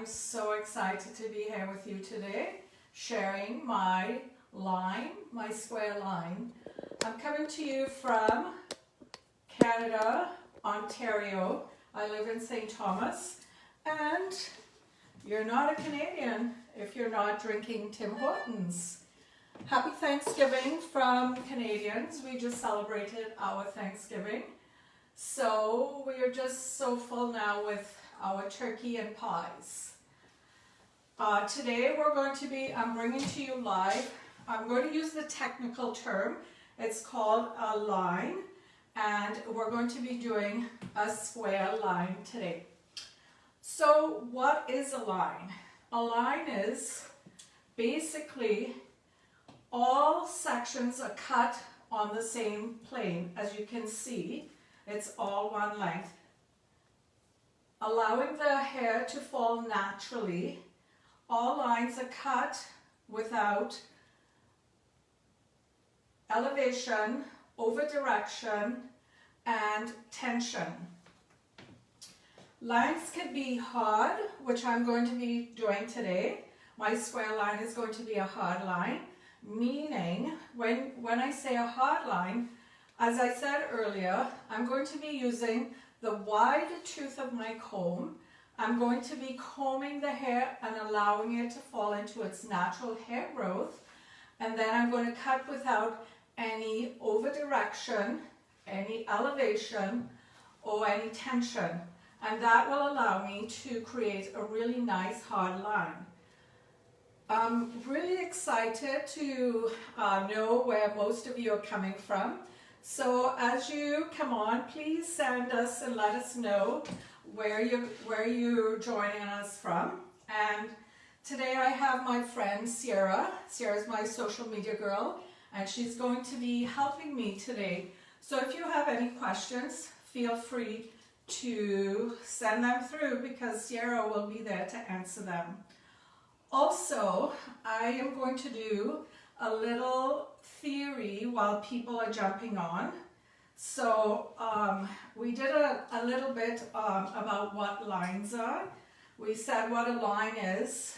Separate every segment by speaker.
Speaker 1: so excited to be here with you today, sharing my line, my square line. I'm coming to you from Canada, Ontario. I live in St. Thomas, and you're not a Canadian if you're not drinking Tim Hortons. Happy Thanksgiving from Canadians. We just celebrated our Thanksgiving. So we are just so full now with our turkey and pies. Today I'm bringing to you live, I'm going to use the technical term. It's called a line, and we're going to be doing a square line today. So what is a line? A line is basically all sections are cut on the same plane. As you can see, it's all one length, allowing the hair to fall naturally. All lines are cut without elevation, over direction, and tension. Lines can be hard, which I'm going to be doing today. My square line is going to be a hard line, meaning when I say a hard line, as I said earlier, I'm going to be using the wide tooth of my comb. I'm going to be combing the hair and allowing it to fall into its natural hair growth. And then I'm going to cut without any over direction, any elevation, or any tension. And that will allow me to create a really nice hard line. I'm really excited to know where most of you are coming from. So as you come on, please send us and let us know where you're joining us from. And today I have my friend Sierra. Sierra's my social media girl, and she's going to be helping me today. So if you have any questions, feel free to send them through because Sierra will be there to answer them. Also, I am going to do a little theory while people are jumping on. So we did a little bit about what lines are. We said what a line is.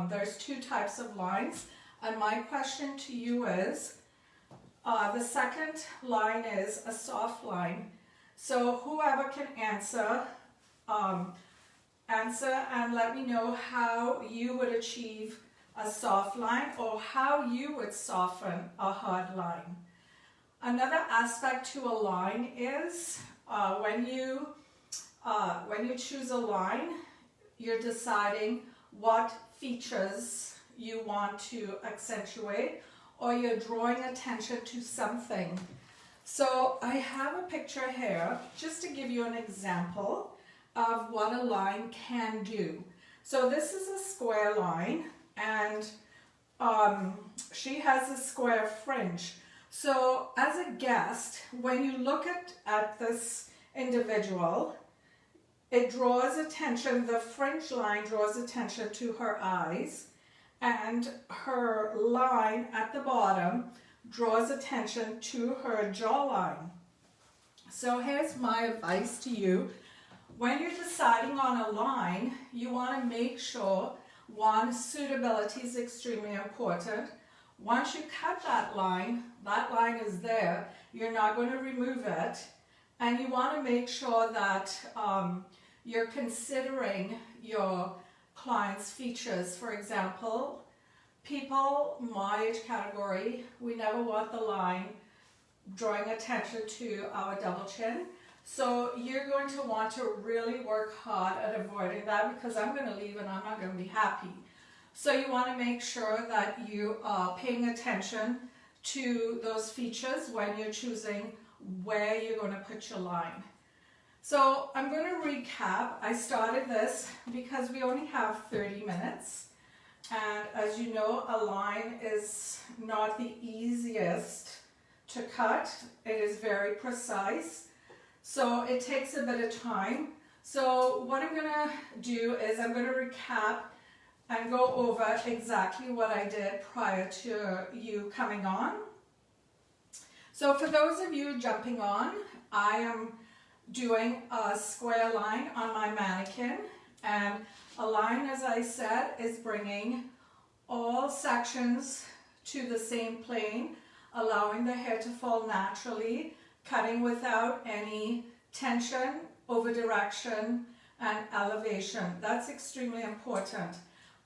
Speaker 1: There's two types of lines. And my question to you is, the second line is a soft line. So whoever can answer and let me know how you would achieve a soft line or how you would soften a hard line. Another aspect to a line is when you choose a line, you're deciding what features you want to accentuate, or you're drawing attention to something. So I have a picture here just to give you an example of what a line can do. So this is a square line, and she has a square fringe. So as a guest, when you look at this individual, it draws attention, the fringe line draws attention to her eyes, and her line at the bottom draws attention to her jawline. So here's my advice to you. When you're deciding on a line, you want to make sure, one, suitability is extremely important. Once you cut that line is there. You're not going to remove it. And you want to make sure that you're considering your client's features. For example, people my age category, we never want the line drawing attention to our double chin. So you're going to want to really work hard at avoiding that, because I'm going to leave and I'm not going to be happy. So you want to make sure that you are paying attention to those features when you're choosing where you're going to put your line. So I'm going to recap. I started this because we only have 30 minutes. And as you know, a line is not the easiest to cut. It is very precise. So it takes a bit of time. So what I'm going to do is I'm going to recap and go over exactly what I did prior to you coming on. So for those of you jumping on, I am doing a square line on my mannequin, And a line, as I said, is bringing all sections to the same plane, allowing the hair to fall naturally, cutting without any tension, over direction, and elevation. That's extremely important.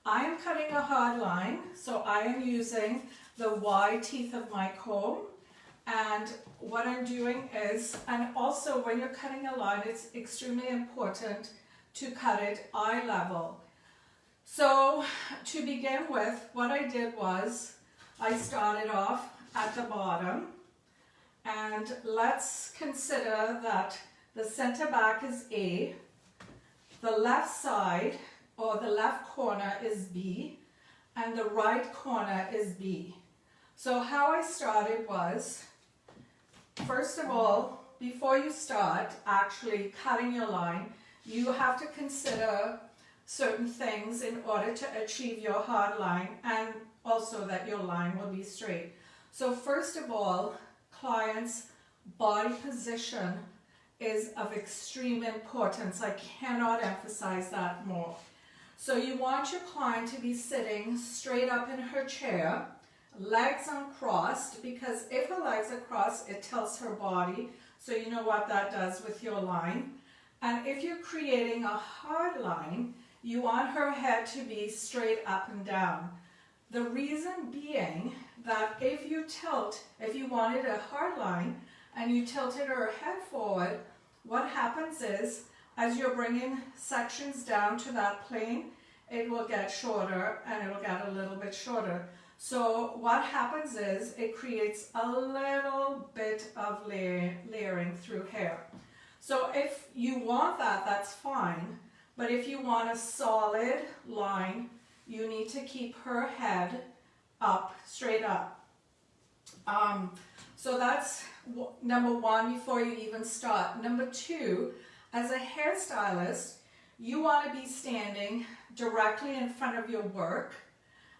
Speaker 1: I am cutting a hard line, so I am using the wide teeth of my comb. And what I'm doing is, and also when you're cutting a line, it's extremely important to cut it eye level. So to begin with, what I did was I started off at the bottom, and let's consider that the center back is A, the left side or the left corner is B, and the right corner is B. So how I started was, first of all, before you start actually cutting your line, you have to consider certain things in order to achieve your hard line and also that your line will be straight. So first of all, clients' body position is of extreme importance. I cannot emphasize that more. So you want your client to be sitting straight up in her chair, legs uncrossed, because if her legs are crossed, it tilts her body, so you know what that does with your line. And if you're creating a hard line, you want her head to be straight up and down. The reason being that if you wanted a hard line and you tilted her head forward, what happens is, as you're bringing sections down to that plane, it will get shorter and it will get a little bit shorter. So what happens is it creates a little bit of layering through hair. So if you want that, that's fine. But if you want a solid line, you need to keep her head up, straight up. So that's number one before you even start. Number two, as a hairstylist, you want to be standing directly in front of your work,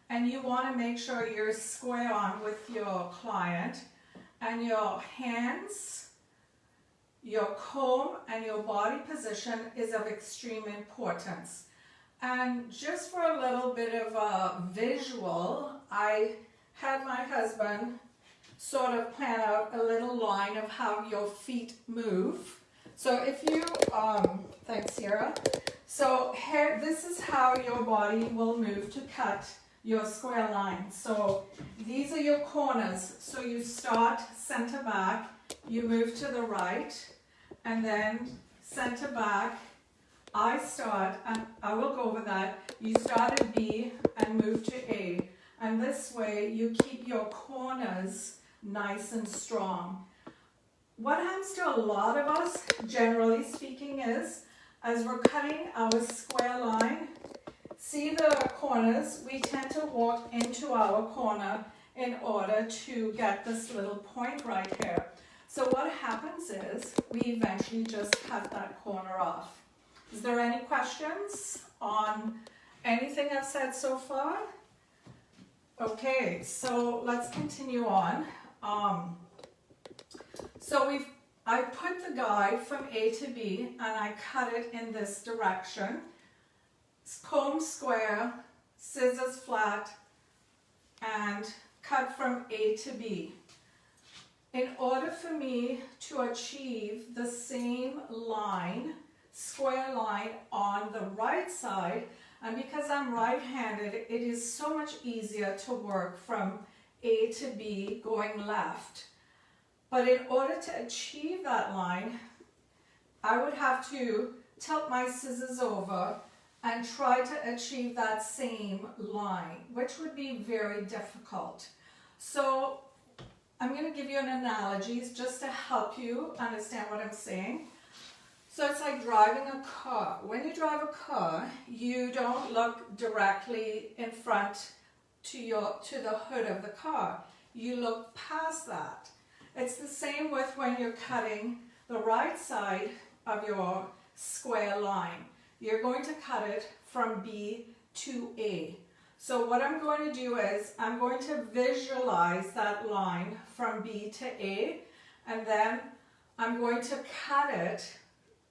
Speaker 1: and you want to make sure you're square on with your client, and your hands, your comb, and your body position is of extreme importance. And just for a little bit of a visual, I had my husband sort of plan out a little line of how your feet move. So if you, thanks Sierra. So here, this is how your body will move to cut your square line. So these are your corners. So you start center back, you move to the right, and then center back. I start, and I will go over that. You start at B and move to A. And this way you keep your corners nice and strong. What happens to a lot of us, generally speaking, is as we're cutting our square line, see the corners, we tend to walk into our corner in order to get this little point right here. So what happens is we eventually just cut that corner off. Is there any questions on anything I've said so far? Okay, so let's continue on. I put the guide from A to B and I cut it in this direction. Comb square, scissors flat, and cut from A to B. In order for me to achieve the same line, square line on the right side, and because I'm right-handed, it is so much easier to work from A to B going left. But in order to achieve that line, I would have to tilt my scissors over and try to achieve that same line, which would be very difficult. So I'm going to give you an analogy just to help you understand what I'm saying. So it's like driving a car. When you drive a car, you don't look directly in front to the hood of the car. You look past that. It's the same with when you're cutting the right side of your square line. You're going to cut it from B to A. So what I'm going to do is I'm going to visualize that line from B to A, and then I'm going to cut it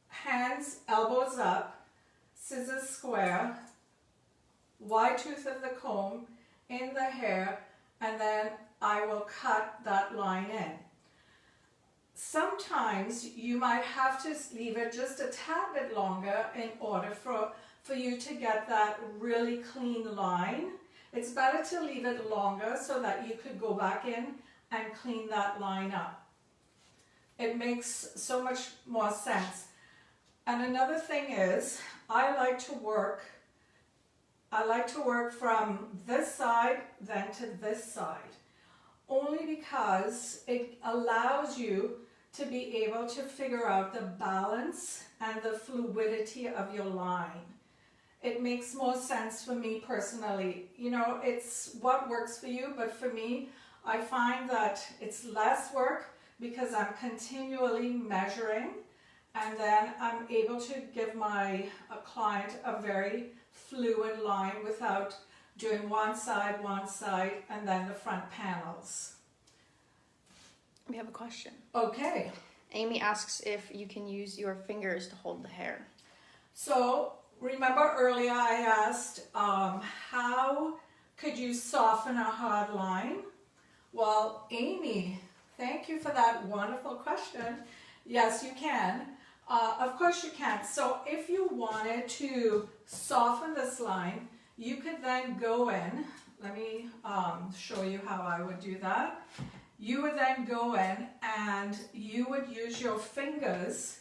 Speaker 1: hands, elbows up, scissors square, wide tooth of the comb in the hair, and then I will cut that line in. Sometimes you might have to leave it just a tad bit longer in order for you to get that really clean line. It's better to leave it longer so that you could go back in and clean that line up. It makes so much more sense. And another thing is, I like to work from this side then to this side, only because it allows you to be able to figure out the balance and the fluidity of your line. It makes more sense for me personally. You know, it's what works for you, but for me, I find that it's less work because I'm continually measuring, and then I'm able to give my client a very fluid line without doing one side, and then the front panels.
Speaker 2: We have a question.
Speaker 1: Okay.
Speaker 2: Amy asks if you can use your fingers to hold the hair.
Speaker 1: So remember earlier I asked how could you soften a hard line? Well, Amy, thank you for that wonderful question. Yes, you can. Of course you can. So if you wanted to soften this line, you could then go in. Let me show you how I would do that. You would then go in and you would use your fingers,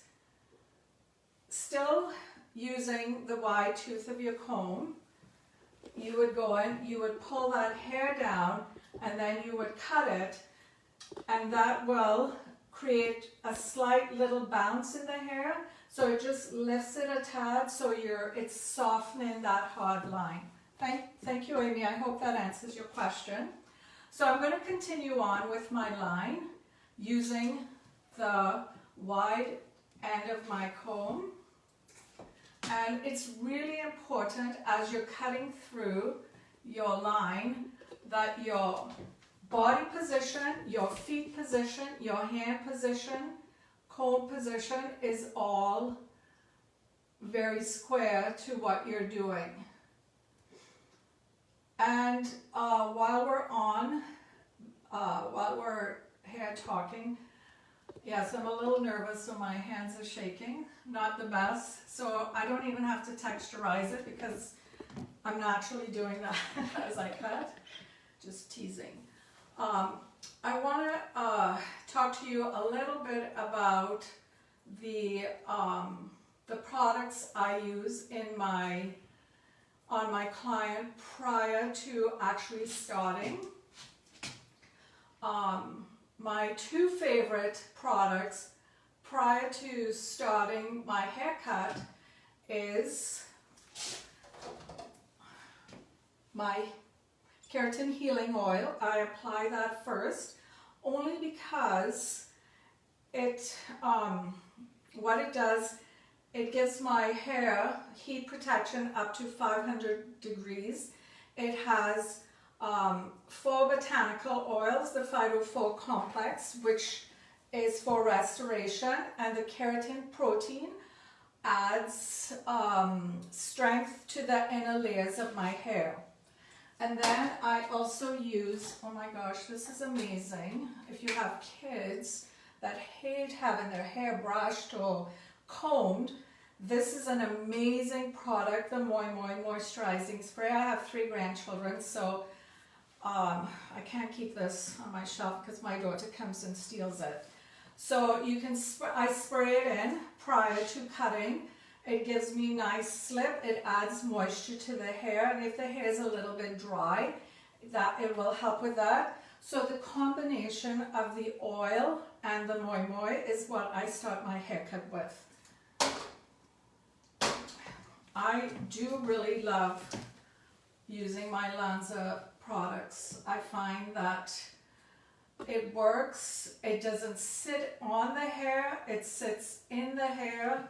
Speaker 1: still using the wide tooth of your comb. You would go in, you would pull that hair down, and then you would cut it, and that will create a slight little bounce in the hair, so it just lifts it a tad, so it's softening that hard line. Thank you, Amy. I hope that answers your question. So I'm going to continue on with my line using the wide end of my comb. And it's really important as you're cutting through your line that your body position, your feet position, your hand position, comb position is all very square to what you're doing. And while we're here talking, yes, I'm a little nervous, so my hands are shaking. Not the best. So I don't even have to texturize it because I'm naturally doing that as I cut. Just teasing. I want to talk to you a little bit about the products I use on my client prior to actually starting. My two favorite products prior to starting my haircut is my keratin healing oil. I apply that first only because what it does, it gives my hair heat protection up to 500 degrees. It has 4 botanical oils, the phytophore complex, which is for restoration, and the keratin protein adds strength to the inner layers of my hair. And then I also use, oh my gosh, this is amazing. If you have kids that hate having their hair brushed or combed, this is an amazing product, the Moi Moi Moisturizing Spray. I have 3 grandchildren, so I can't keep this on my shelf because my daughter comes and steals it. So you can, I spray it in prior to cutting. It gives me nice slip. It adds moisture to the hair, and if the hair is a little bit dry, it will help with that. So the combination of the oil and the Moi Moi is what I start my haircut with. I do really love using my Lanza products. I find that it works. It doesn't sit on the hair. It sits in the hair.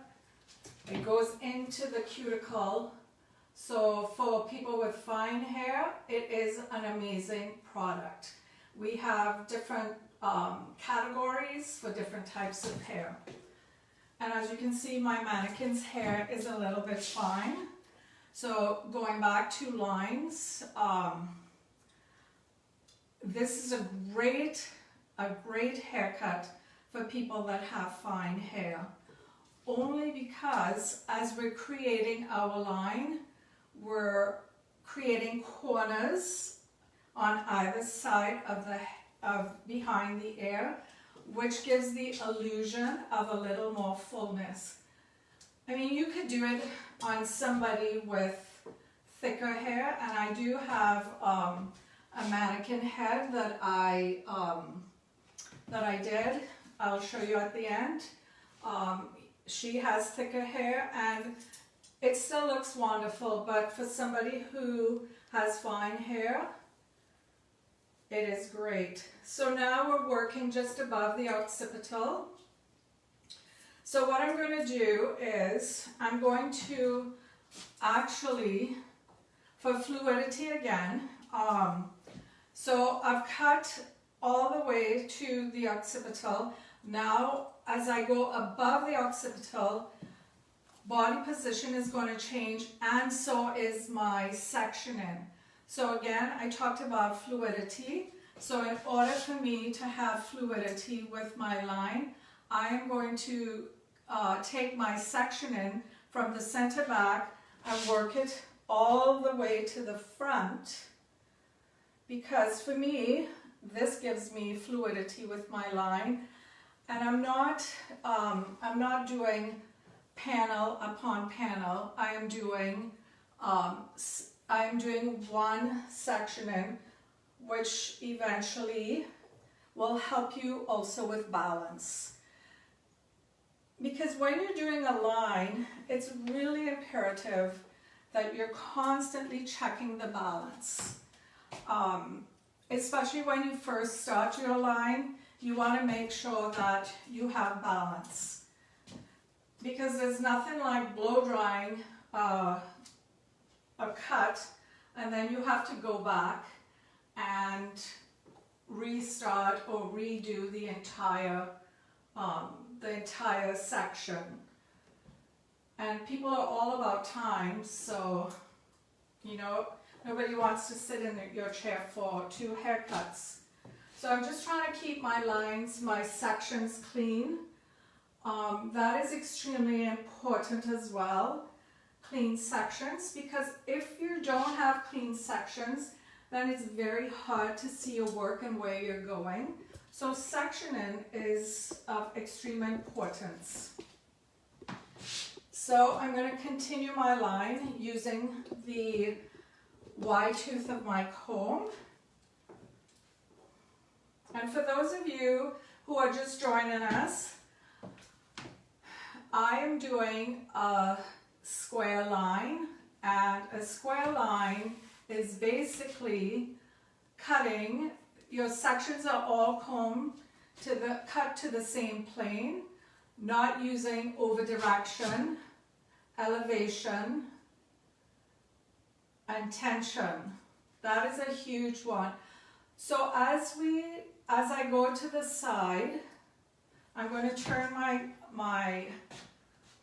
Speaker 1: It goes into the cuticle. So for people with fine hair, it is an amazing product. We have different categories for different types of hair. And as you can see, my mannequin's hair is a little bit fine. So going back to lines, this is a great haircut for people that have fine hair. Only because as we're creating our line, we're creating corners on either side of behind the ear, which gives the illusion of a little more fullness. I mean, you could do it on somebody with thicker hair, and I do have a mannequin head that I did. I'll show you at the end. She has thicker hair, and it still looks wonderful, but for somebody who has fine hair, it is great. So now we're working just above the occipital. So what I'm going to do is I'm going to actually, for fluidity again, so I've cut all the way to the occipital. Now as I go above the occipital, body position is going to change, and so is my sectioning. So again, I talked about fluidity. So in order for me to have fluidity with my line, I am going to take my sectioning from the center back and work it all the way to the front, because for me, this gives me fluidity with my line. And I'm not doing panel upon panel. I am doing one sectioning, which eventually will help you also with balance. Because when you're doing a line, it's really imperative that you're constantly checking the balance. Especially when you first start your line, you want to make sure that you have balance. Because there's nothing like blow drying a cut, and then you have to go back and restart or redo the entire section. And people are all about time, so you know, nobody wants to sit in your chair for 2 haircuts. So I'm just trying to keep my lines, my sections clean. That is extremely important as well, clean sections, because if you don't have clean sections, then it's very hard to see your work and where you're going. So sectioning is of extreme importance. So I'm going to continue my line using the wide tooth of my comb. And for those of you who are just joining us, I am doing a square line, and a square line is basically cutting. Your sections are all combed cut to the same plane, not using over direction, elevation, and tension. That is a huge one. So as I go to the side, I'm going to turn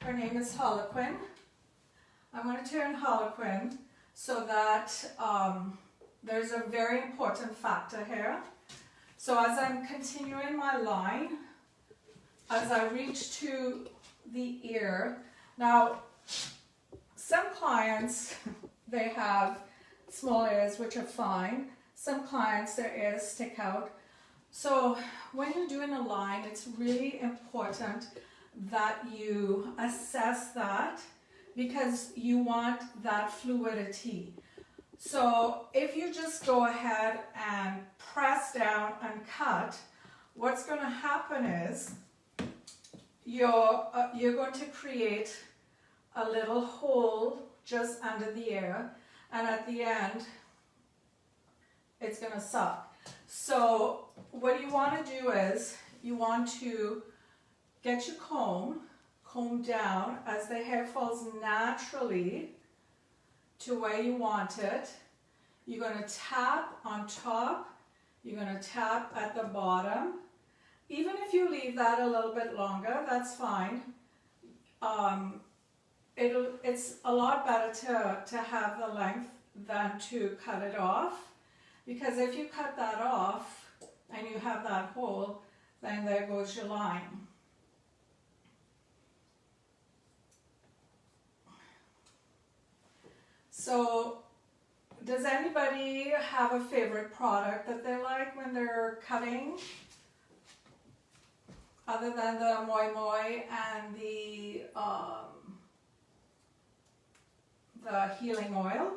Speaker 1: her name is Harlequin. I'm going to turn Harlequin so that there's a very important factor here. So as I'm continuing my line, as I reach to the ear, now some clients, they have small ears, which are fine. Some clients, their ears stick out. So when you're doing a line, it's really important that you assess that, because you want that fluidity. So if you just go ahead and press down and cut, what's going to happen is you're going to create a little hole just under the ear, and at the end it's going to suck. So what you want to do is you want to get your comb down as the hair falls naturally to where you want it. You're going to tap on top, you're going to tap at the bottom. Even if you leave that a little bit longer, that's fine. it's a lot better to have the length than to cut it off, because if you cut that off and you have that hole, then there goes your line. So does anybody have a favorite product that they like when they're cutting, other than the Moi Moi and the healing oil?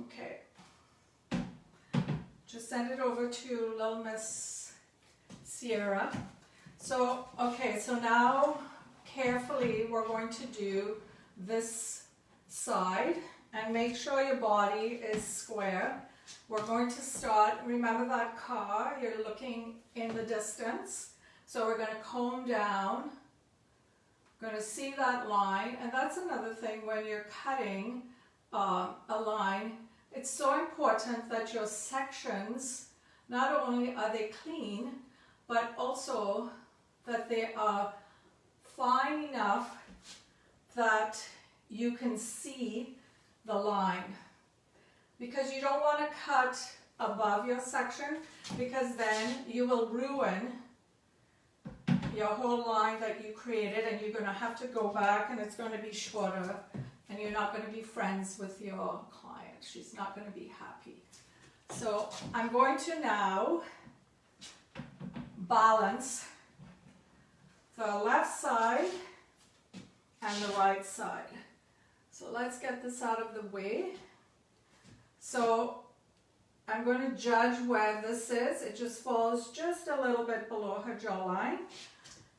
Speaker 1: Okay. Just send it over to Little Miss Sierra. So, okay, so now carefully we're going to do this side, and make sure your body is square. We're going to start, remember that car, you're looking in the distance. So we're going to comb down, going to see that line, and that's another thing when you're cutting a line. It's so important that your sections, not only are they clean, but also that they are fine enough that you can see the line. Because you don't want to cut above your section, because then you will ruin your whole line that you created, and you're going to have to go back and it's going to be shorter, and you're not going to be friends with your client. She's not going to be happy. So I'm going to now balance the left side and the right side. So let's get this out of the way. So I'm going to judge where this is. It just falls just a little bit below her jawline.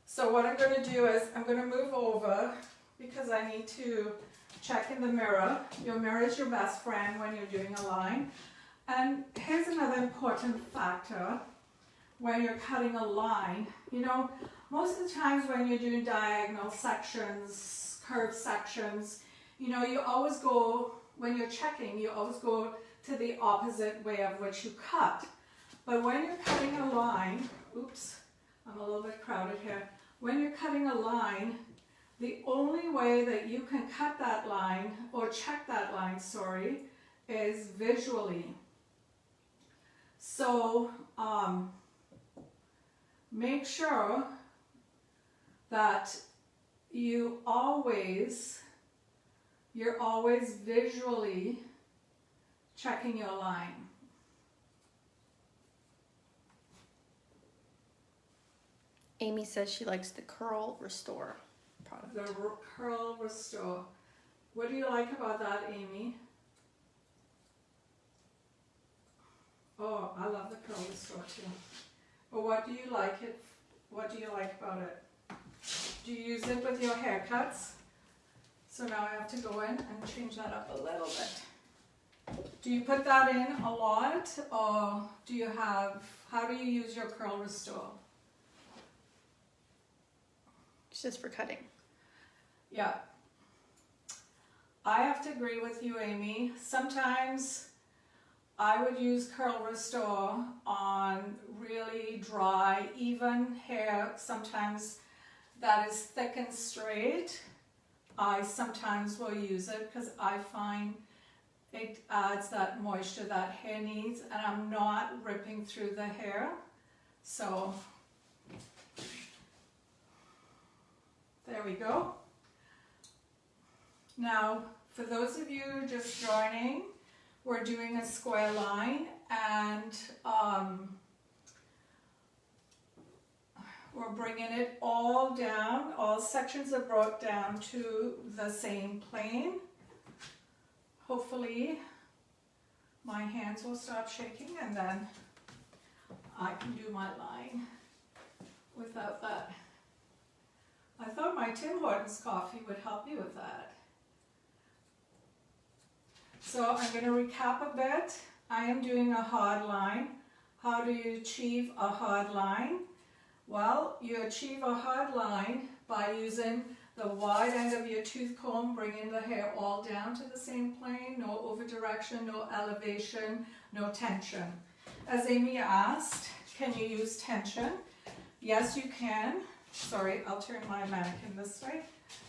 Speaker 1: So what I'm going to do is I'm going to move over, because I need to check in the mirror. Your mirror is your best friend when you're doing a line. And here's another important factor when you're cutting a line. You know, most of the times when you're doing diagonal sections, curved sections, you know, you always go, when you're checking, you always go to the opposite way of which you cut. But when you're cutting a line, oops, I'm a little bit crowded here. When you're cutting a line, the only way that you can cut that line, or check that line, sorry, is visually. So make sure that you're always visually checking your line.
Speaker 2: Amy says she likes the Curl Restore product.
Speaker 1: The Curl Restore. What do you like about that, Amy? Oh, I love the Curl Restore too. But what do you like about it? Do you use it with your haircuts? So now I have to go in and change that up a little bit. Do you put that in a lot, or do you have, how do you use your Curl Restore?
Speaker 2: It's just for cutting.
Speaker 1: Yeah. I have to agree with you, Amy. Sometimes I would use Curl Restore on really dry, even hair. Sometimes that is thick and straight. I sometimes will use it because I find it adds that moisture that hair needs, and I'm not ripping through the hair. So there we go. Now, for those of you just joining, we're doing a square line, and we're bringing it all down. All sections are brought down to the same plane. Hopefully, my hands will stop shaking, and then I can do my line without that. I thought my Tim Hortons coffee would help me with that. So I'm going to recap a bit. I am doing a hard line. How do you achieve a hard line? Well, you achieve a hard line by using the wide end of your tooth comb, bringing the hair all down to the same plane, no over direction, no elevation, no tension. As Amy asked, can you use tension? Yes, you can. sorry, I'll turn my mannequin this way.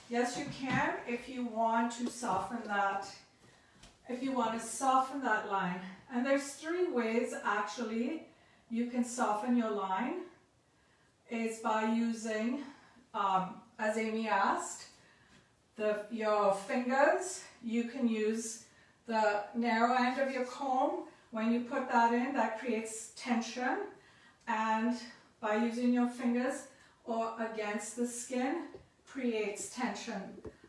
Speaker 1: Yes, you can if you want to soften that, line. And there's 3 ways actually you can soften your line. Is by using, as Amy asked, your fingers. You can use the narrow end of your comb. When you put that in, that creates tension. And by using your fingers or against the skin, creates tension.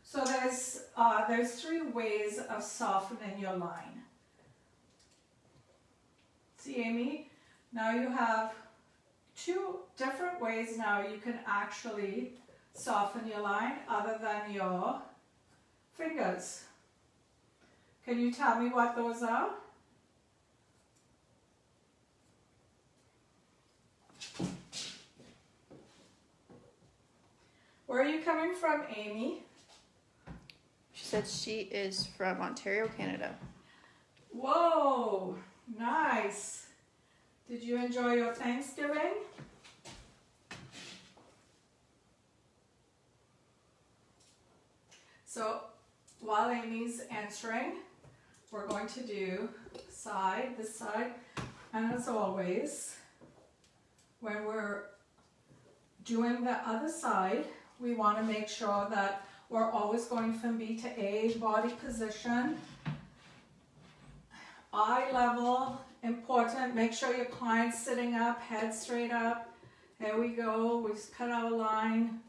Speaker 1: So there's 3 ways of softening your line. See, Amy? Now you have 2 different ways now you can actually soften your line other than your fingers. Can you tell me what those are? Where are you coming from, Amy?
Speaker 2: She said she is from Ontario, Canada.
Speaker 1: Whoa, nice. Did you enjoy your Thanksgiving? So while Amy's answering, we're going to do this side, and as always, when we're doing the other side, we want to make sure that we're always going from B to A, body position, eye level, important. Make sure your client's sitting up, head straight up. There we go, we just cut our line.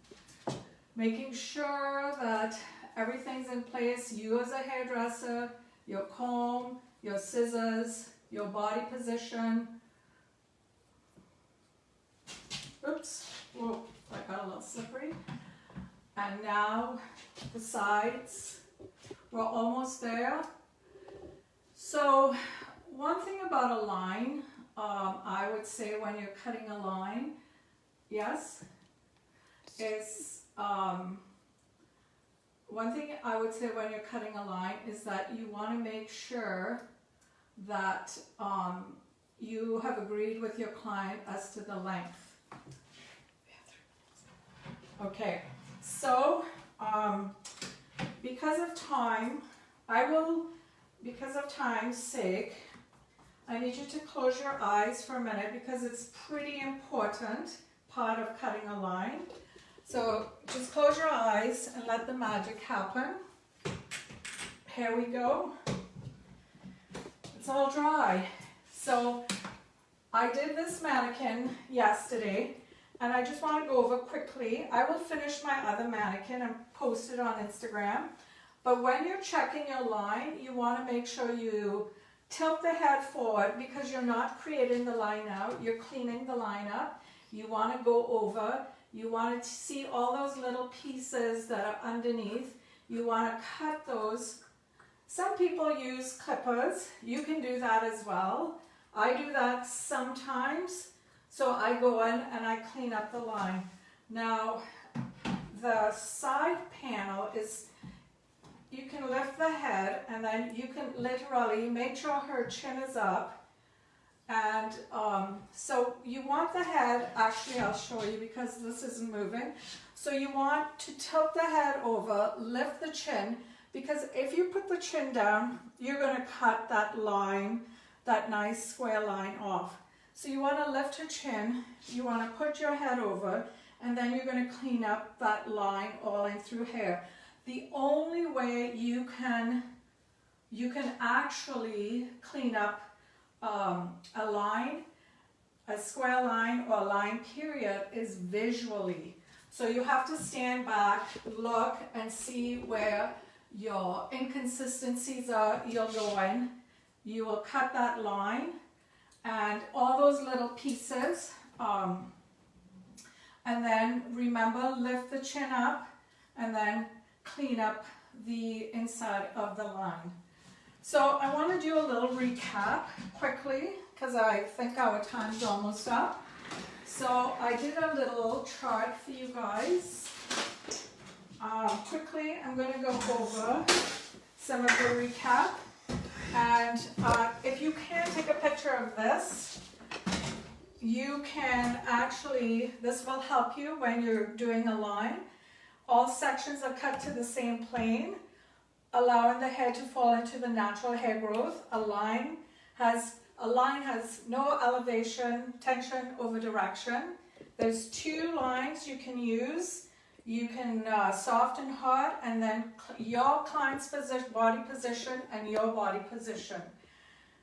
Speaker 1: Making sure that everything's in place. You as a hairdresser, your comb, your scissors, your body position. Oops, whoa, that got a little slippery. And now the sides, we're almost there. So one thing about a line, I would say when you're cutting a line, yes, is one thing I would say when you're cutting a line is that you want to make sure that you have agreed with your client as to the length. Okay, so because of time's sake, I need you to close your eyes for a minute because it's pretty important part of cutting a line. So just close your eyes and let the magic happen. Here we go. It's all dry. So I did this mannequin yesterday, and I just want to go over quickly. I will finish my other mannequin and post it on Instagram. But when you're checking your line, you want to make sure you tilt the head forward because you're not creating the line out. You're cleaning the line up. You want to go over. You want to see all those little pieces that are underneath. You want to cut those. Some people use clippers. You can do that as well. I do that sometimes. So I go in and I clean up the line. Now, the side panel is, you can lift the head and then you can literally make sure her chin is up. And so you want the head, actually I'll show you because this isn't moving. So you want to tilt the head over, lift the chin, because if you put the chin down, you're going to cut that line, that nice square line off. So you want to lift her chin, you want to put your head over, and then you're going to clean up that line all in through hair. The only way you can actually clean up a line, a square line or a line period is visually. So you have to stand back, look and see where your inconsistencies are. You'll go in, you will cut that line and all those little pieces, and then remember, lift the chin up and then clean up the inside of the line. So I want to do a little recap quickly because I think our time's almost up. So I did a little chart for you guys. Quickly, I'm going to go over some of the recap. And if you can take a picture of this, you can actually, this will help you when you're doing a line. All sections are cut to the same plane, allowing the hair to fall into the natural hair growth. A line has no elevation, tension over direction. There's 2 lines you can use. You can soft and hard, and then your client's body position and your body position.